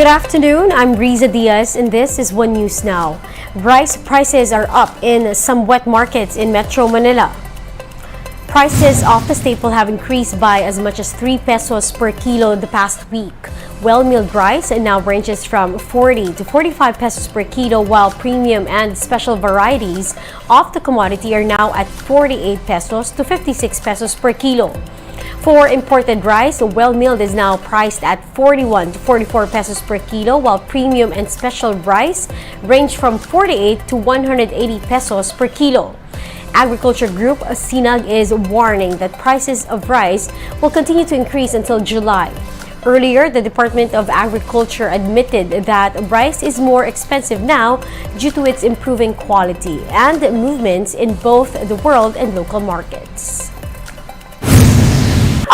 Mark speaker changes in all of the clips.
Speaker 1: Good afternoon, I'm Riza Diaz and this is One News Now. Rice prices are up in some wet markets in Metro Manila. Prices of the staple have increased by as much as 3 pesos per kilo the past week. Well-milled rice now ranges from 40 to 45 pesos per kilo, while premium and special varieties of the commodity are now at 48 pesos to 56 pesos per kilo. For imported rice, well-milled is now priced at 41 to 44 pesos per kilo, while premium and special rice range from 48 to 180 pesos per kilo. Agriculture Group SINAG is warning that prices of rice will continue to increase until July. Earlier, the Department of Agriculture admitted that rice is more expensive now due to its improving quality and movements in both the world and local markets.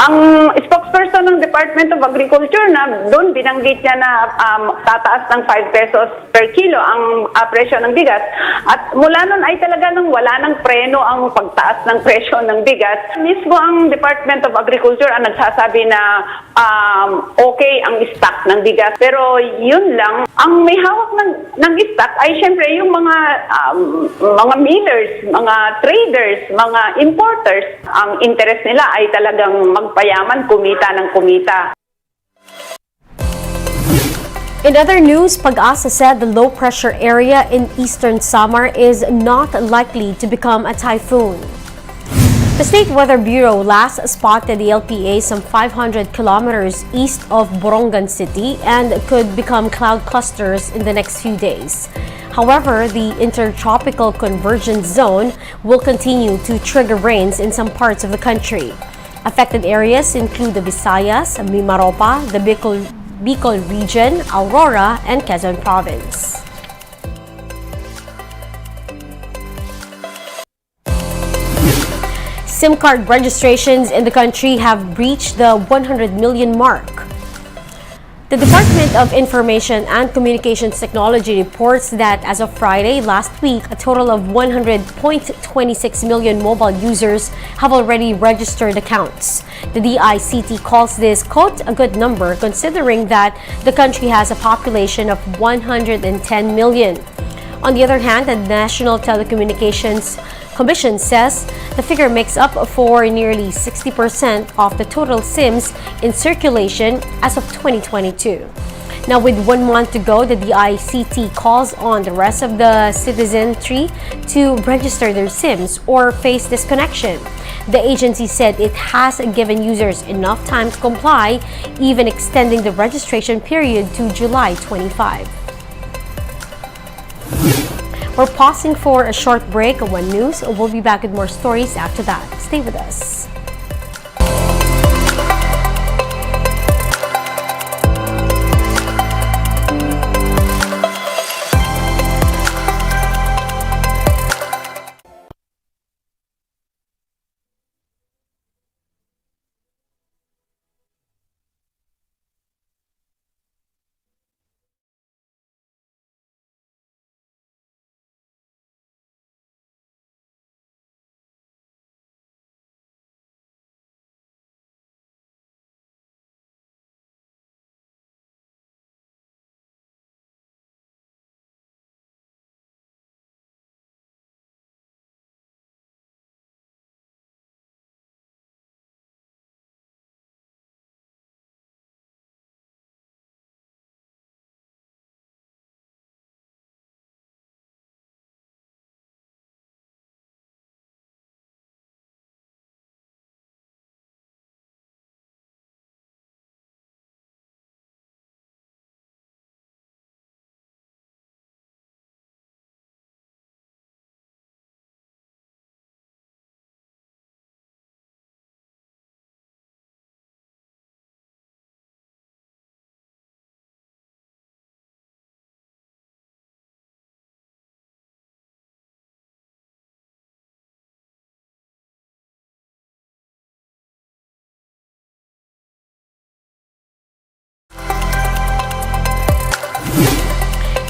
Speaker 2: Ang spokesperson ng Department of Agriculture na doon binanggit niya na tataas ng 5 pesos per kilo ang presyo ng bigas. At mula nun ay talaga nang wala ng preno ang pagtaas ng presyo ng bigas. Mismo ang Department of Agriculture ang nagsasabi na okay ang stock ng bigas. Pero yun lang, ang may hawak ng stock ay syempre yung mga millers, mga traders, mga importers. Ang interest nila ay talagang magpayaman, kumita ng kumita.
Speaker 1: In other news, Pag-asa said the low-pressure area in eastern Samar is not likely to become a typhoon. The State Weather Bureau last spotted the LPA some 500 kilometers east of Borongan City and could become cloud clusters in the next few days. However, the intertropical convergence zone will continue to trigger rains in some parts of the country. Affected areas include the Visayas, Mimaropa, the Bicol region, Aurora, and Quezon Province. SIM card registrations in the country have reached the 100 million mark. The Department of Information and Communications Technology reports that as of Friday last week, a total of 100.26 million mobile users have already registered accounts. The DICT calls this, quote, a good number considering that the country has a population of 110 million. On the other hand, the National Telecommunications Commission says the figure makes up for nearly 60% of the total SIMs in circulation as of 2022. Now, with 1 month to go, the DICT calls on the rest of the citizenry to register their SIMs or face disconnection. The agency said it has given users enough time to comply, even extending the registration period to July 25. We're pausing for a short break on One News. We'll be back with more stories after that. Stay with us.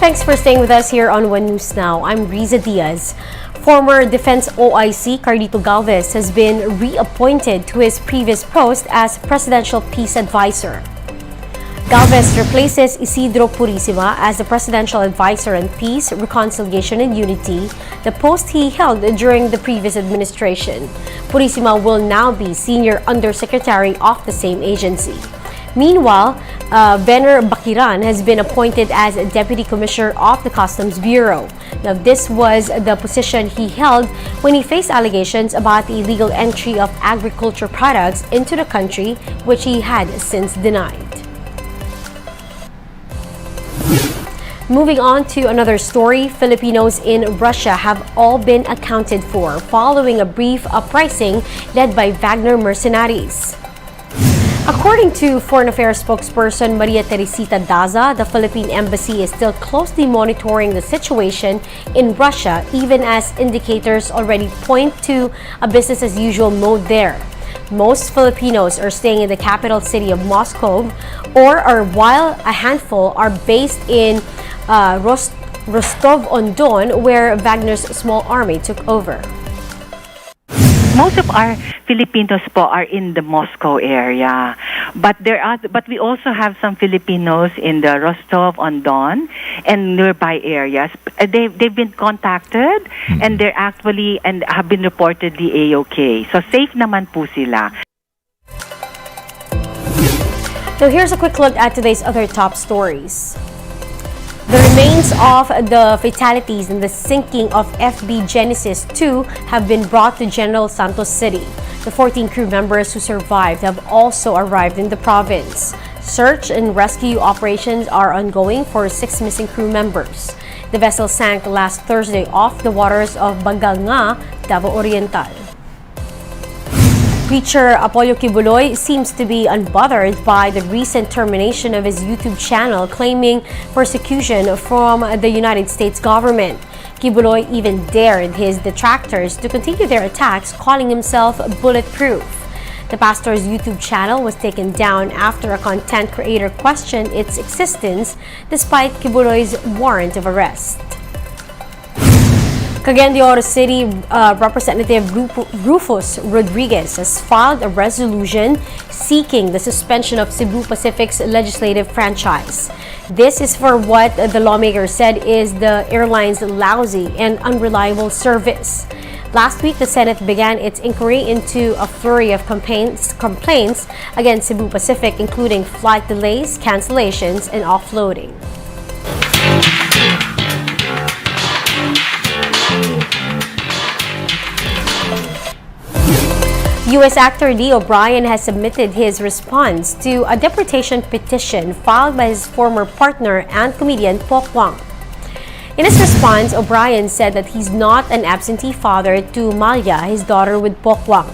Speaker 1: Thanks for staying with us here on One News Now. I'm Riza Diaz. Former Defense OIC Carlito Galvez has been reappointed to his previous post as Presidential Peace Advisor. Galvez replaces Isidro Purisima as the Presidential Advisor on Peace, Reconciliation and Unity, the post he held during the previous administration. Purisima will now be Senior Undersecretary of the same agency. Meanwhile, Venner Bakiran has been appointed as Deputy Commissioner of the Customs Bureau. Now, this was the position he held when he faced allegations about the illegal entry of agriculture products into the country, which he had since denied. Moving on to another story, Filipinos in Russia have all been accounted for following a brief uprising led by Wagner mercenaries. According to Foreign Affairs spokesperson Maria Teresita Daza, the Philippine Embassy is still closely monitoring the situation in Russia, even as indicators already point to a business-as-usual mode there. Most Filipinos are staying in the capital city of Moscow, while a handful are based in Rostov-on-Don, where Wagner's small army took over.
Speaker 3: Most of our Filipinos po are in the Moscow area, but we also have some Filipinos in the Rostov-on-Don and nearby areas. They've been contacted and they're actually and have been reportedly A-OK. So safe naman po sila.
Speaker 1: So here's a quick look at today's other top stories. The remains of the fatalities in the sinking of FB Genesis 2 have been brought to General Santos City. The 14 crew members who survived have also arrived in the province. Search and rescue operations are ongoing for 6 missing crew members. The vessel sank last Thursday off the waters of Baganga, Davao Oriental. Preacher Apollo Kibuloy seems to be unbothered by the recent termination of his YouTube channel, claiming persecution from the United States government. Kibuloy even dared his detractors to continue their attacks, calling himself bulletproof. The pastor's YouTube channel was taken down after a content creator questioned its existence despite Kibuloy's warrant of arrest. Cagayan de Oro City Representative Rufus Rodriguez has filed a resolution seeking the suspension of Cebu Pacific's legislative franchise. This is for what the lawmaker said is the airline's lousy and unreliable service. Last week, the Senate began its inquiry into a flurry of complaints against Cebu Pacific, including flight delays, cancellations, and offloading. U.S. actor Lee O'Brien has submitted his response to a deportation petition filed by his former partner and comedian Pok Wang. In his response, O'Brien said that he's not an absentee father to Malia, his daughter with Pok Wang.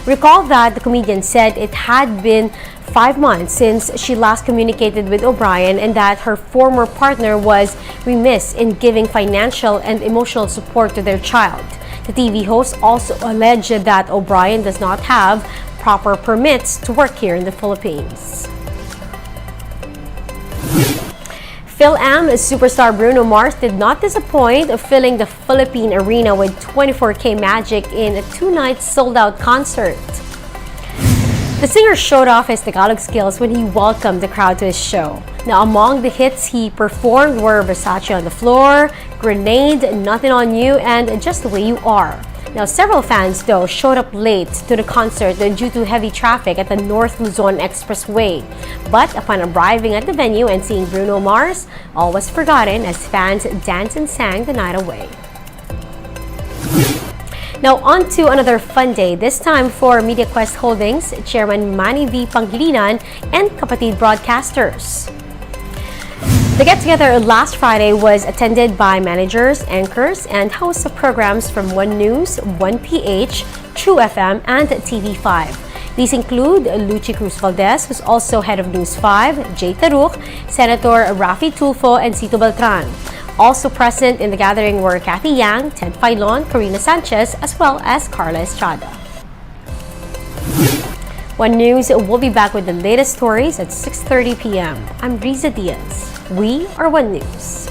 Speaker 1: Recall that the comedian said it had been 5 months since she last communicated with O'Brien and that her former partner was remiss in giving financial and emotional support to their child. The TV host also alleged that O'Brien does not have proper permits to work here in the Philippines. Phil-Am superstar Bruno Mars did not disappoint, filling the Philippine arena with 24K magic in a 2-night sold-out concert. The singer showed off his Tagalog skills when he welcomed the crowd to his show. Now, among the hits he performed were Versace on the Floor, Grenade, Nothing on You, and Just the Way You Are. Now, several fans, though, showed up late to the concert due to heavy traffic at the North Luzon Expressway. But upon arriving at the venue and seeing Bruno Mars, all was forgotten as fans danced and sang the night away. Now, on to another fun day, this time for MediaQuest Holdings, Chairman Manny V. Pangilinan and Kapatid Broadcasters. The get-together last Friday was attended by managers, anchors, and hosts of programs from One News, 1PH, True FM, and TV5. These include Luchi Cruz Valdez, who's also head of News 5, Jay Taruk, Senator Rafi Tulfo, and Cito Beltran. Also present in the gathering were Kathy Yang, Ted Filon, Corina Sanchez, as well as Carla Estrada. One News will be back with the latest stories at 6:30 p.m. I'm Riza Diaz. We are One News.